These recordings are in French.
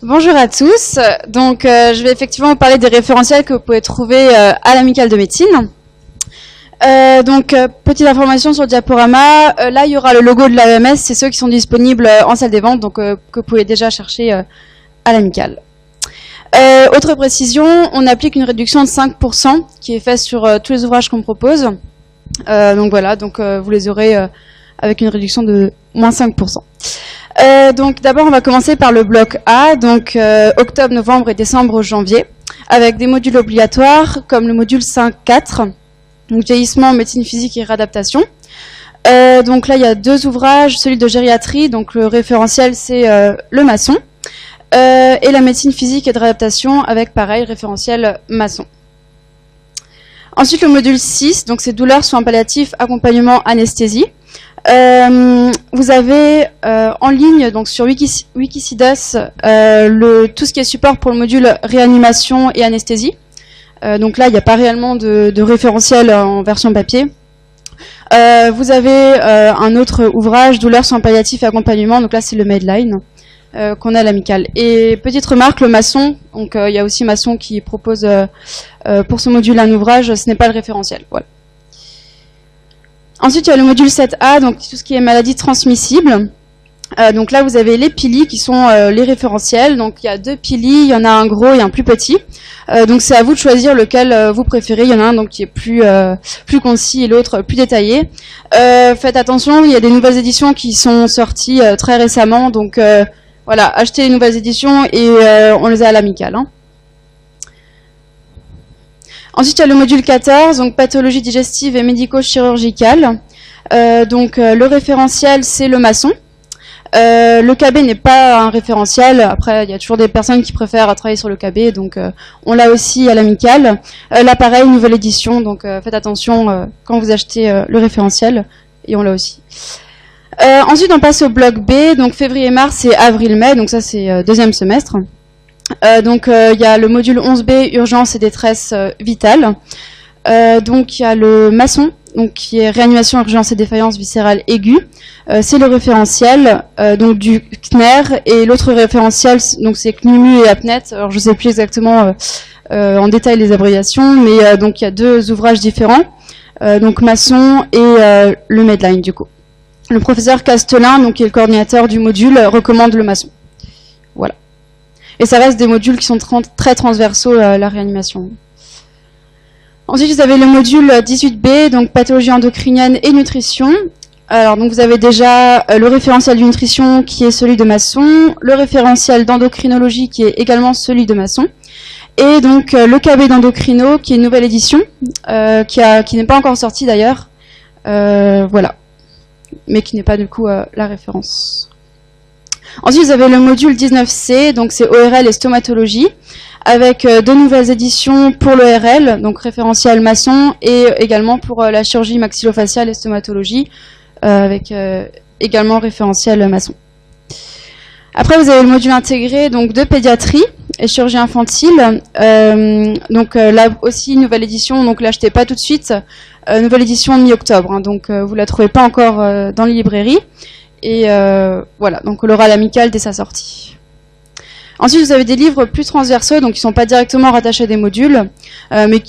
Bonjour à tous. Donc, je vais effectivement vous parler des référentiels que vous pouvez trouver à l'Amicale de médecine. Petite information sur le diaporama. Là, il y aura le logo de l'AEMS. C'est ceux qui sont disponibles en salle des ventes, donc que vous pouvez déjà chercher à l'Amicale. Autre précision, on applique une réduction de 5% qui est faite sur tous les ouvrages qu'on propose. Donc voilà, vous les aurez avec une réduction de moins 5%. Donc d'abord on va commencer par le bloc A, donc octobre, novembre et décembre, janvier, avec des modules obligatoires comme le module 5.4, donc vieillissement, médecine physique et réadaptation. Donc là il y a deux ouvrages, celui de gériatrie, donc le référentiel c'est le maçon, et la médecine physique et de réadaptation avec pareil référentiel maçon. Ensuite le module 6, donc c'est douleurs, soins palliatifs, accompagnement, anesthésie. Vous avez en ligne donc sur Wikisidas tout ce qui est support pour le module réanimation et anesthésie. Donc là il n'y a pas réellement de référentiel en version papier. Vous avez un autre ouvrage, douleurs, soins palliatifs et accompagnement. Donc là c'est le Medline qu'on a à l'Amicale. Et petite remarque, le maçon, donc il y a aussi maçon qui propose pour ce module un ouvrage, ce n'est pas le référentiel. Voilà. Ensuite, il y a le module 7A, donc tout ce qui est maladies transmissibles. Donc là, vous avez les PILI qui sont les référentiels. Donc il y a deux PILI, il y en a un gros et un plus petit. Donc c'est à vous de choisir lequel vous préférez. Il y en a un donc qui est plus concis et l'autre plus détaillé. Faites attention, il y a des nouvelles éditions qui sont sorties très récemment. Donc voilà, achetez les nouvelles éditions et on les a à l'Amicale. Hein. Ensuite, il y a le module 14, donc pathologie digestive et médico-chirurgicale. Le référentiel, c'est le maçon. Le KB n'est pas un référentiel. Après, il y a toujours des personnes qui préfèrent travailler sur le KB, donc on l'a aussi à l'Amicale. Là, pareil, nouvelle édition, donc faites attention quand vous achetez le référentiel, et on l'a aussi. Ensuite, on passe au bloc B, donc février-mars et avril-mai, donc ça c'est deuxième semestre. Il y a le module 11B, urgence et détresse vitale. Donc il y a le maçon, donc qui est réanimation, urgence et défaillance viscérale aiguë. C'est le référentiel donc du CNER, et l'autre référentiel donc c'est CNUMU et APNET. Alors je ne sais plus exactement en détail les abréviations, mais donc il y a deux ouvrages différents, donc maçon et le Medline du coup. Le professeur Castelin, donc qui est le coordinateur du module, recommande le maçon. Voilà. Et ça reste des modules qui sont très transversaux à la réanimation. Ensuite, vous avez le module 18B, donc pathologie endocrinienne et nutrition. Alors, donc vous avez déjà le référentiel de nutrition qui est celui de maçon, le référentiel d'endocrinologie qui est également celui de maçon, et donc le KB d'endocrino qui est une nouvelle édition, qui n'est pas encore sortie d'ailleurs, voilà, mais qui n'est pas du coup la référence. Ensuite, vous avez le module 19C, donc c'est ORL et stomatologie, avec deux nouvelles éditions pour l'ORL, donc référentiel maçon, et également pour la chirurgie maxillofaciale et stomatologie, avec également référentiel maçon. Après, vous avez le module intégré, donc de pédiatrie et chirurgie infantile. Là aussi, nouvelle édition, donc l'achetez pas tout de suite, nouvelle édition mi-octobre, hein, donc vous la trouvez pas encore dans les librairies. Et voilà, donc on l'aura à l'Amicale dès sa sortie. Ensuite, vous avez des livres plus transversaux, donc qui ne sont pas directement rattachés à des modules, mais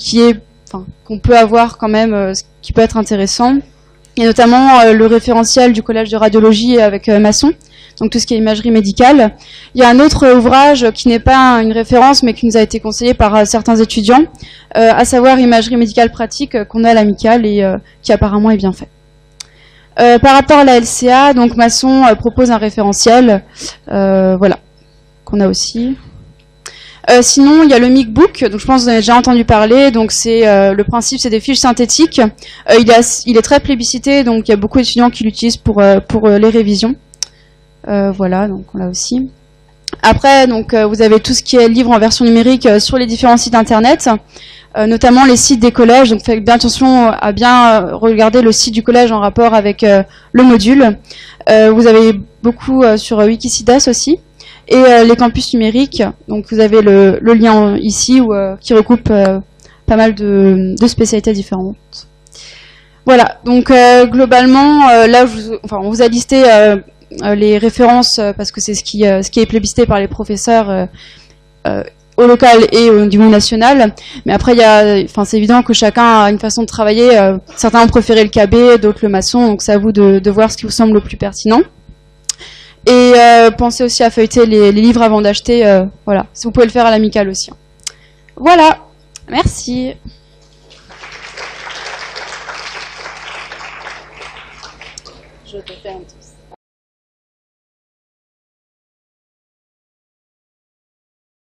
qu'on peut avoir quand même, ce qui peut être intéressant. Et notamment le référentiel du collège de radiologie avec maçon, donc tout ce qui est imagerie médicale. Il y a un autre ouvrage qui n'est pas une référence, mais qui nous a été conseillé par certains étudiants, à savoir imagerie médicale pratique, qu'on a à l'Amicale et qui apparemment est bien fait. Par rapport à la LCA, donc maçon propose un référentiel, voilà, qu'on a aussi. Sinon, il y a le MICBook, donc je pense que vous en avez déjà entendu parler. Donc c'est le principe, c'est des fiches synthétiques. Il est très plébiscité, donc il y a beaucoup d'étudiants qui l'utilisent pour les révisions. Voilà, donc on l'a aussi. Après, donc vous avez tout ce qui est livre en version numérique sur les différents sites internet. Notamment les sites des collèges, donc faites bien attention à bien regarder le site du collège en rapport avec le module. Vous avez beaucoup sur Wikisidas aussi, et les campus numériques, donc vous avez le lien ici qui recoupe pas mal de spécialités différentes. Voilà, donc globalement, là on vous a listé les références, parce que c'est ce qui est plébiscité par les professeurs au local et au niveau national. Mais après, c'est évident que chacun a une façon de travailler. Certains ont préféré le KB, d'autres le maçon, donc c'est à vous de voir ce qui vous semble le plus pertinent. Et pensez aussi à feuilleter les livres avant d'acheter. Voilà, si vous pouvez le faire à l'amicale aussi. Voilà, merci. Je te ferme tous.